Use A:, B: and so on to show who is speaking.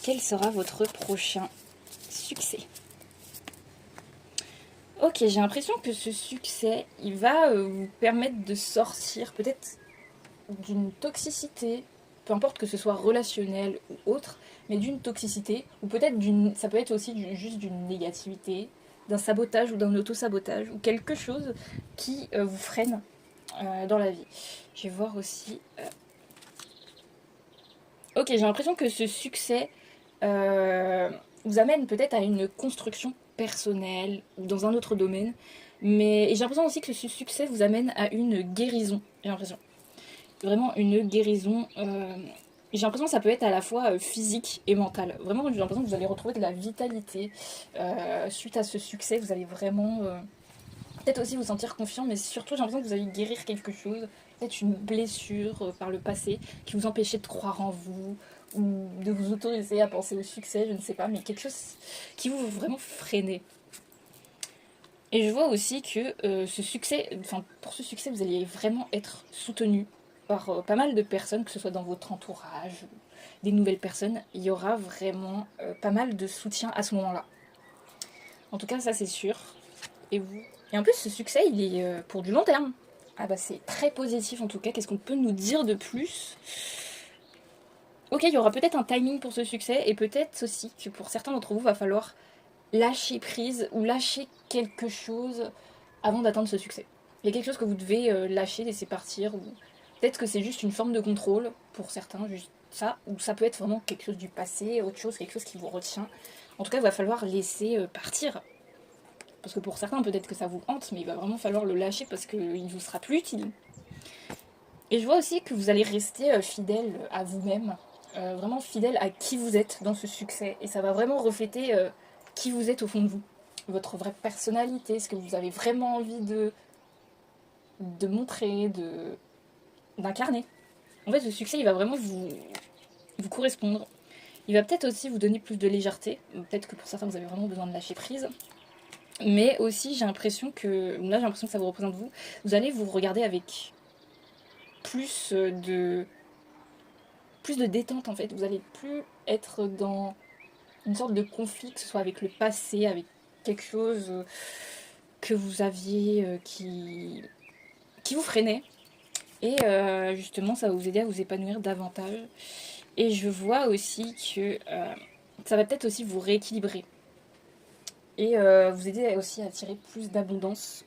A: quel sera votre prochain succès? Ok, j'ai l'impression que ce succès, il va vous permettre de sortir peut-être d'une toxicité, peu importe que ce soit relationnel ou autre, mais d'une toxicité, ou peut-être ça peut être aussi juste d'une négativité, d'un sabotage ou d'un auto-sabotage, ou quelque chose qui vous freine dans la vie. Je vais voir aussi. Ok, j'ai l'impression que ce succès vous amène peut-être à une construction personnelle ou dans un autre domaine, mais j'ai l'impression aussi que ce succès vous amène à une guérison. J'ai l'impression vraiment une guérison. J'ai l'impression que ça peut être à la fois physique et mentale. Vraiment, j'ai l'impression que vous allez retrouver de la vitalité suite à ce succès. Vous allez vraiment peut-être aussi vous sentir confiant, mais surtout j'ai l'impression que vous allez guérir quelque chose, peut-être une blessure par le passé qui vous empêchait de croire en vous ou de vous autoriser à penser au succès, je ne sais pas, mais quelque chose qui vous vraiment freinait. Et je vois aussi que ce succès, enfin pour ce succès, vous allez vraiment être soutenu par pas mal de personnes, que ce soit dans votre entourage, des nouvelles personnes. Il y aura vraiment pas mal de soutien à ce moment-là. En tout cas, ça c'est sûr. Et vous? Et en plus, ce succès, il est pour du long terme. Ah bah c'est très positif en tout cas. Qu'est-ce qu'on peut nous dire de plus? Ok, il y aura peut-être un timing pour ce succès et peut-être aussi que pour certains d'entre vous, va falloir lâcher prise ou lâcher quelque chose avant d'atteindre ce succès. Il y a quelque chose que vous devez lâcher, laisser partir, ou peut-être que c'est juste une forme de contrôle pour certains, juste ça, ou ça peut être vraiment quelque chose du passé, autre chose, quelque chose qui vous retient. En tout cas, il va falloir laisser partir. Parce que pour certains, peut-être que ça vous hante, mais il va vraiment falloir le lâcher parce qu'il ne vous sera plus utile. Et je vois aussi que vous allez rester fidèle à vous-même, vraiment fidèle à qui vous êtes dans ce succès. Et ça va vraiment refléter qui vous êtes au fond de vous. Votre vraie personnalité, ce que vous avez vraiment envie de montrer, d'incarner. En fait, ce succès, il va vraiment vous correspondre. Il va peut-être aussi vous donner plus de légèreté. Peut-être que pour certains, vous avez vraiment besoin de lâcher prise. Mais aussi, j'ai l'impression que, là, j'ai l'impression que ça vous représente vous. Vous allez vous regarder avec plus plus de détente, en fait. Vous allez plus être dans une sorte de conflit, que ce soit avec le passé, avec quelque chose que vous aviez qui vous freinait. Et justement, ça va vous aider à vous épanouir davantage. Et je vois aussi que ça va peut-être aussi vous rééquilibrer. Et vous aider aussi à attirer plus d'abondance